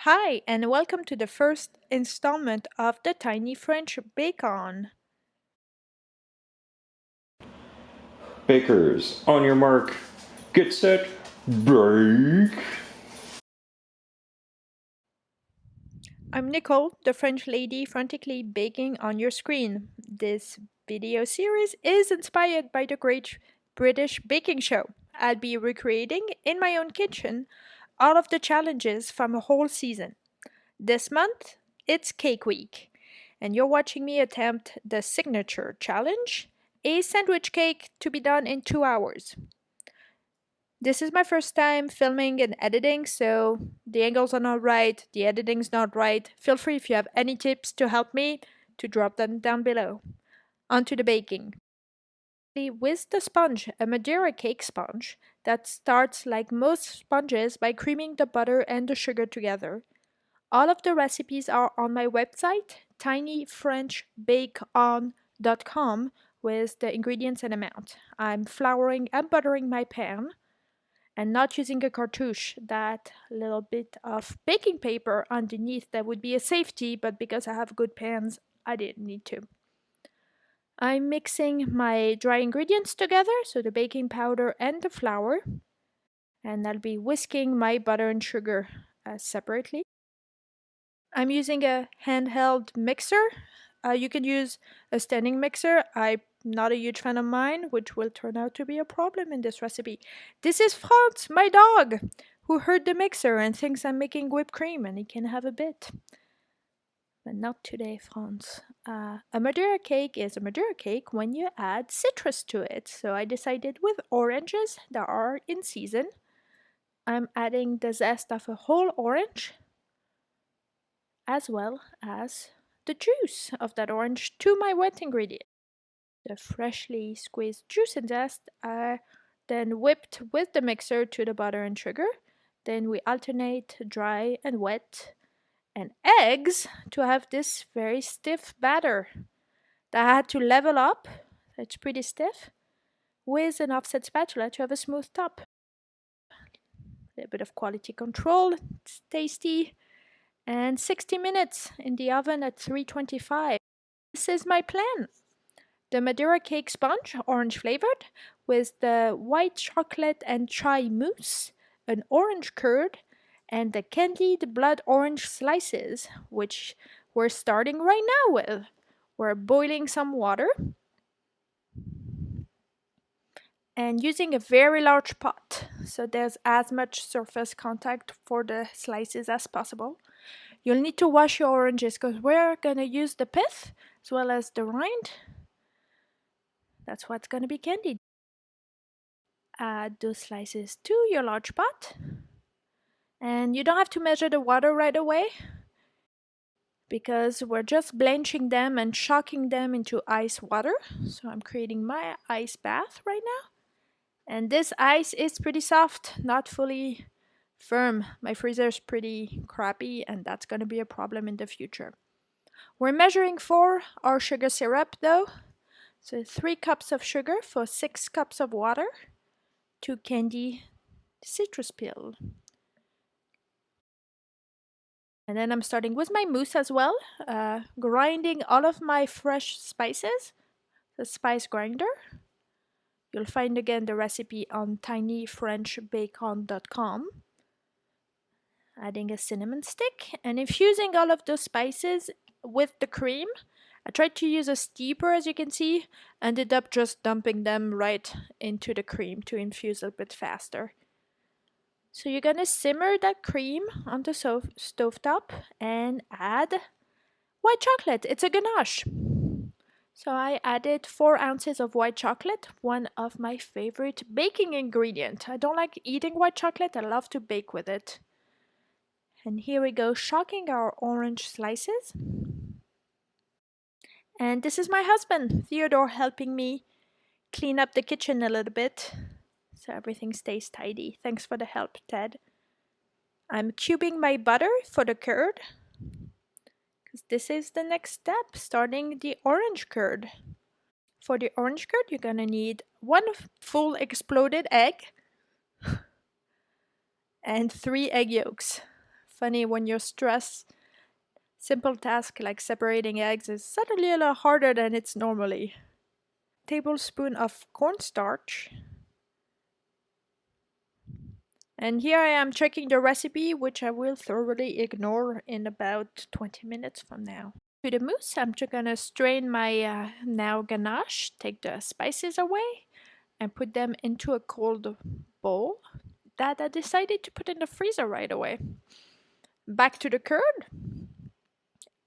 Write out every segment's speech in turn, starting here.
Hi, and welcome to the first installment of the Tiny French Bake-On. Bakers, on your mark, get set, break. I'm Nicole, the French lady frantically baking on your screen. This video series is inspired by the Great British Baking Show. I'll be recreating in my own kitchen all of the challenges from a whole season. This month, it's Cake Week, and you're watching me attempt the signature challenge, a sandwich cake to be done in 2 hours. This is my first time filming and editing, so the angles are not right, the editing's not right. Feel free if you have any tips to help me to drop them down below. On to the baking. With the sponge, a Madeira cake sponge that starts like most sponges by creaming the butter and the sugar together. All of the recipes are on my website, tinyfrenchbakeon.com, with the ingredients and amount. I'm flouring and buttering my pan and not using a cartouche. That little bit of baking paper underneath that would be a safety, but because I have good pans, I didn't need to. I'm mixing my dry ingredients together, so the baking powder and the flour, and I'll be whisking my butter and sugar separately. I'm using a handheld mixer. You can use a standing mixer. I'm not a huge fan of mine, which will turn out to be a problem in this recipe. This is Franz, my dog, who heard the mixer and thinks I'm making whipped cream and he can have a bit. But not today, Franz. A Madeira cake is a Madeira cake when you add citrus to it. So I decided with oranges that are in season, I'm adding the zest of a whole orange as well as the juice of that orange to my wet ingredient. The freshly squeezed juice and zest are then whipped with the mixer to the butter and sugar. Then we alternate dry and wet, and eggs to have this very stiff batter that I had to level up. It's pretty stiff with an offset spatula to have a smooth top. A little bit of quality control. It's tasty. And 60 minutes in the oven at 325. This is my plan. The Madeira cake sponge, orange flavored, with the white chocolate and chai mousse, an orange curd, and the candied blood orange slices, which we're starting right now with. We're boiling some water and using a very large pot, so there's as much surface contact for the slices as possible. You'll need to wash your oranges because we're gonna use the pith as well as the rind. That's what's gonna be candied. Add those slices to your large pot. And you don't have to measure the water right away because we're just blanching them and shocking them into ice water. So I'm creating my ice bath right now. And this ice is pretty soft, not fully firm. My freezer is pretty crappy and that's going to be a problem in the future. We're measuring for our sugar syrup though. So 3 cups of sugar for 6 cups of water to candy citrus peel. And then I'm starting with my mousse as well, grinding all of my fresh spices, the spice grinder. You'll find again the recipe on tinyfrenchbacon.com. Adding a cinnamon stick and infusing all of those spices with the cream. I tried to use a steeper, as you can see, ended up just dumping them right into the cream to infuse a bit faster. So you're gonna simmer that cream on the stovetop and add white chocolate. It's a ganache. So I added 4 ounces of white chocolate, one of my favorite baking ingredient. I don't like eating white chocolate, I love to bake with it. And here we go, shocking our orange slices. And this is my husband, Theodore, helping me clean up the kitchen a little bit so everything stays tidy. Thanks for the help, Ted. I'm cubing my butter for the curd because this is the next step, starting the orange curd. For the orange curd, you're gonna need 1 full exploded egg and 3 egg yolks. Funny when you're stressed, simple task like separating eggs is suddenly a lot harder than it's normally. Tablespoon of cornstarch. And here I am checking the recipe, which I will thoroughly ignore in about 20 minutes from now. To the mousse, I'm just gonna strain my now ganache, take the spices away, and put them into a cold bowl that I decided to put in the freezer right away. Back to the curd.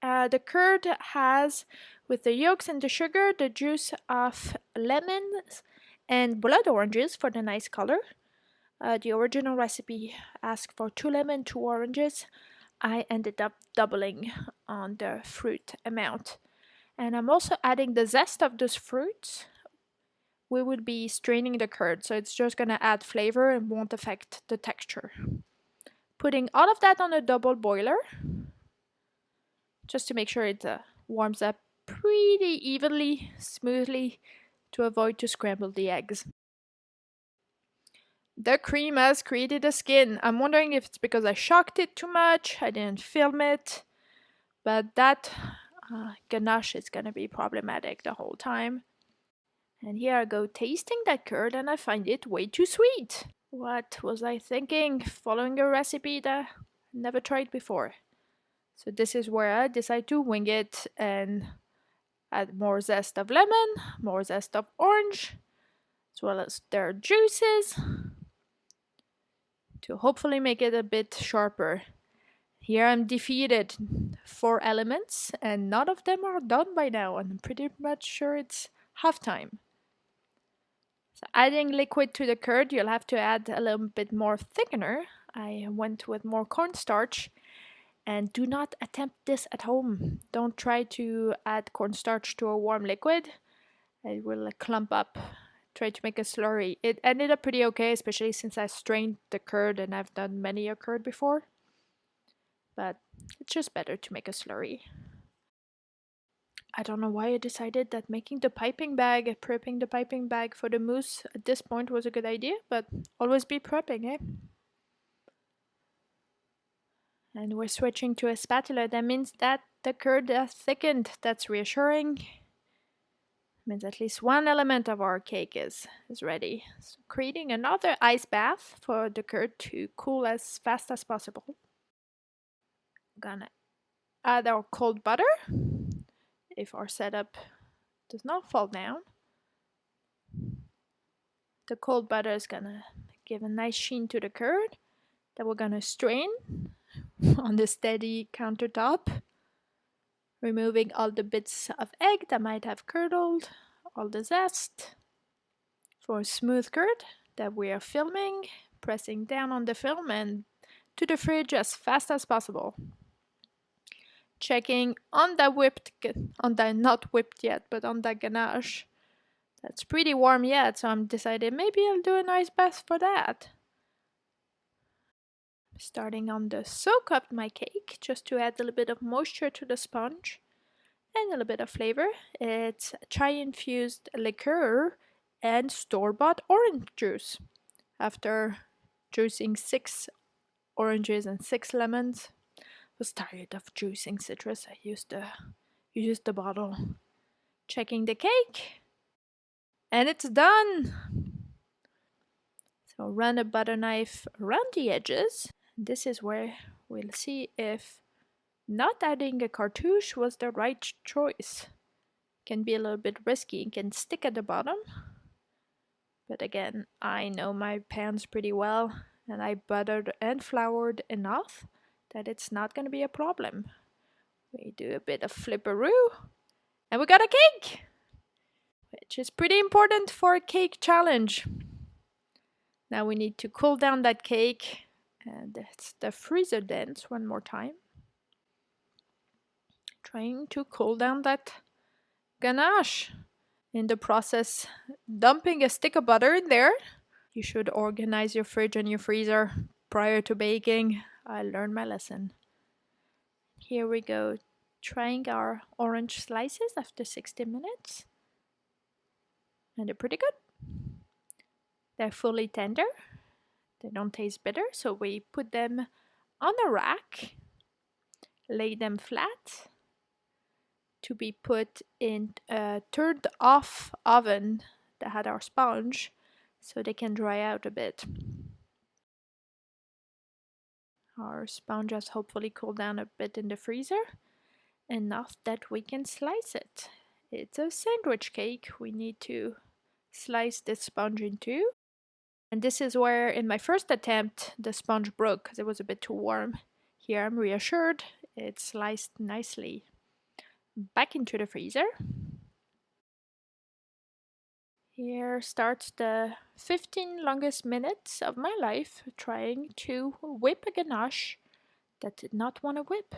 The curd has, with the yolks and the sugar, the juice of lemons and blood oranges for the nice color. The original recipe asked for 2 lemon, 2 oranges. I ended up doubling on the fruit amount. And I'm also adding the zest of those fruits. We will be straining the curd, so it's just gonna add flavor and won't affect the texture. Putting all of that on a double boiler, just to make sure it warms up pretty evenly, smoothly, to avoid to scramble the eggs. The cream has created a skin. I'm wondering if it's because I shocked it too much, I didn't film it, but that ganache is gonna be problematic the whole time. And here I go tasting that curd and I find it way too sweet. What was I thinking? Following a recipe that I never tried before. So this is where I decide to wing it and add more zest of lemon, more zest of orange, as well as their juices to hopefully make it a bit sharper. Here I'm defeated 4 elements and none of them are done by now and I'm pretty much sure it's half time. So adding liquid to the curd, you'll have to add a little bit more thickener. I went with more cornstarch. And do not attempt this at home. Don't try to add cornstarch to a warm liquid. It will clump up. Try to make a slurry. It ended up pretty okay, especially since I strained the curd and I've done many a curd before. But it's just better to make a slurry. I don't know why I decided that making the piping bag, prepping the piping bag for the mousse at this point was a good idea, but always be prepping, eh? And we're switching to a spatula. That means that the curd has thickened. That's reassuring. Means at least one element of our cake is ready. So creating another ice bath for the curd to cool as fast as possible. Gonna add our cold butter if our setup does not fall down. The cold butter is gonna give a nice sheen to the curd that we're gonna strain on the steady countertop, removing all the bits of egg that might have curdled, all the zest. For a smooth curd that we are filming, pressing down on the film and to the fridge as fast as possible. Checking on the not whipped yet, but on the ganache. That's pretty warm yet, so I'm deciding maybe I'll do a nice bath for that. Starting on the soak up my cake, just to add a little bit of moisture to the sponge and a little bit of flavor. It's chai infused liqueur and store-bought orange juice. After juicing 6 oranges and 6 lemons, I was tired of juicing citrus. I used the bottle. Checking the cake, and it's done. So run a butter knife around the edges. This is where we'll see if not adding a cartouche was the right choice. Can be a little bit risky, it can stick at the bottom. But again, I know my pans pretty well, and I buttered and floured enough that it's not going to be a problem. We do a bit of flipperoo, and we got a cake, which is pretty important for a cake challenge. Now we need to cool down that cake, and it's the freezer dance one more time. Trying to cool down that ganache. In the process, dumping a stick of butter in there. You should organize your fridge and your freezer prior to baking. I learned my lesson. Here we go, trying our orange slices after 60 minutes. And they're pretty good. They're fully tender. They don't taste bitter, so we put them on a rack, lay them flat to be put in a turned off oven that had our sponge so they can dry out a bit. Our sponge has hopefully cooled down a bit in the freezer, enough that we can slice it. It's a sandwich cake we need to slice the sponge into. And this is where, in my first attempt, the sponge broke because it was a bit too warm. Here I'm reassured it's sliced nicely. Back into the freezer. Here starts the 15 longest minutes of my life trying to whip a ganache that did not want to whip.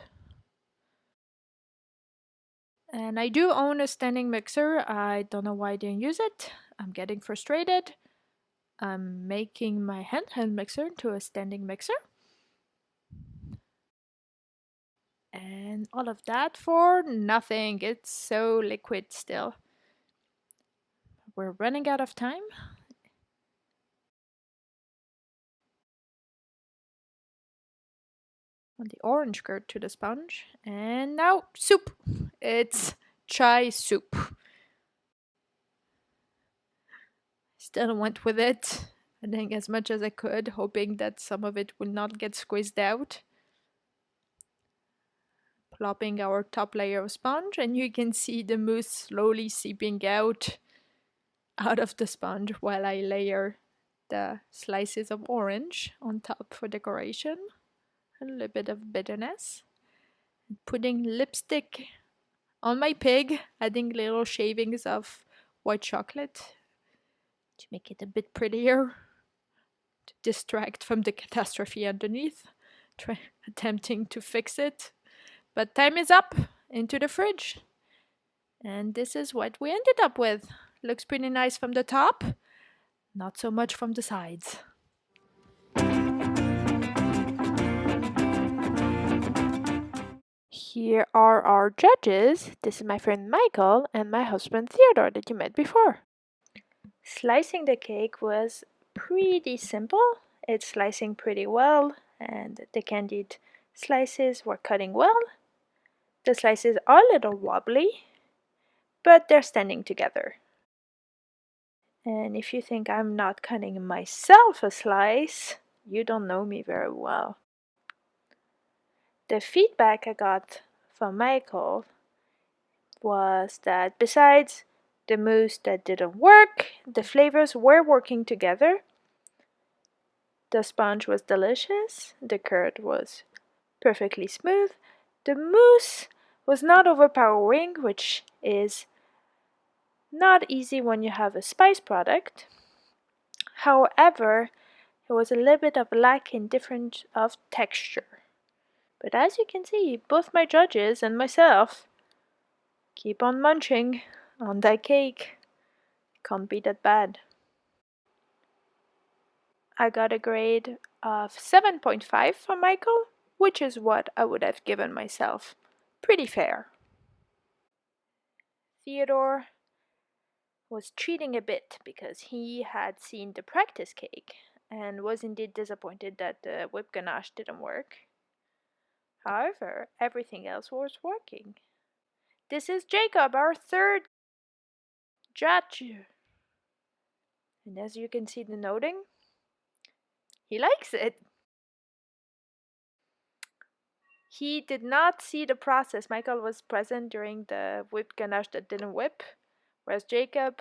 And I do own a standing mixer. I don't know why I didn't use it. I'm getting frustrated. I'm making my handheld mixer into a standing mixer. And all of that for nothing. It's so liquid still. We're running out of time. On the orange curd to the sponge. And now soup. It's chai soup. Still went with it. I think as much as I could, hoping that some of it will not get squeezed out. Plopping our top layer of sponge, and you can see the mousse slowly seeping out of the sponge while I layer the slices of orange on top for decoration. A little bit of bitterness. Putting lipstick on my pig, adding little shavings of white chocolate to make it a bit prettier, to distract from the catastrophe underneath, attempting to fix it. But time is up, into the fridge. And this is what we ended up with. Looks pretty nice from the top, not so much from the sides. Here are our judges. This is my friend Michael and my husband Theodore that you met before. Slicing the cake was pretty simple. It's slicing pretty well, and the candied slices were cutting well. The slices are a little wobbly, but they're standing together. And if you think I'm not cutting myself a slice, you don't know me very well. The feedback I got from Michael was that besides the mousse that didn't work, the flavors were working together. The sponge was delicious, the curd was perfectly smooth, the mousse was not overpowering, which is not easy when you have a spice product. However, there was a little bit of lack in difference of texture. But as you can see, both my judges and myself keep on munching on that cake. Can't be that bad. I got a grade of 7.5 from Michael, which is what I would have given myself. Pretty fair. Theodore was cheating a bit because he had seen the practice cake and was indeed disappointed that the whipped ganache didn't work. However, everything else was working. This is Jacob, our third judge. And as you can see the noting, he likes it. He did not see the process. Michael was present during the whipped ganache that didn't whip, whereas Jacob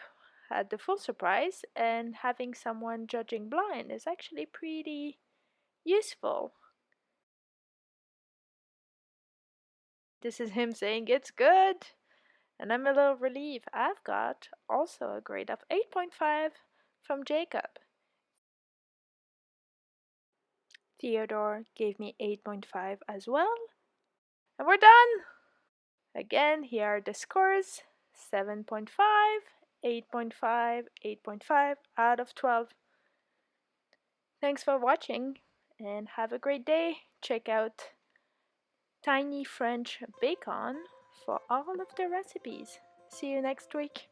had the full surprise, and having someone judging blind is actually pretty useful. This is him saying it's good, and I'm a little relieved. I've got also a grade of 8.5 from Jacob. Theodore gave me 8.5 as well. And we're done! Again, here are the scores: 7.5, 8.5, 8.5 out of 12. Thanks for watching and have a great day. Check out Tiny French Bacon for all of the recipes. See you next week.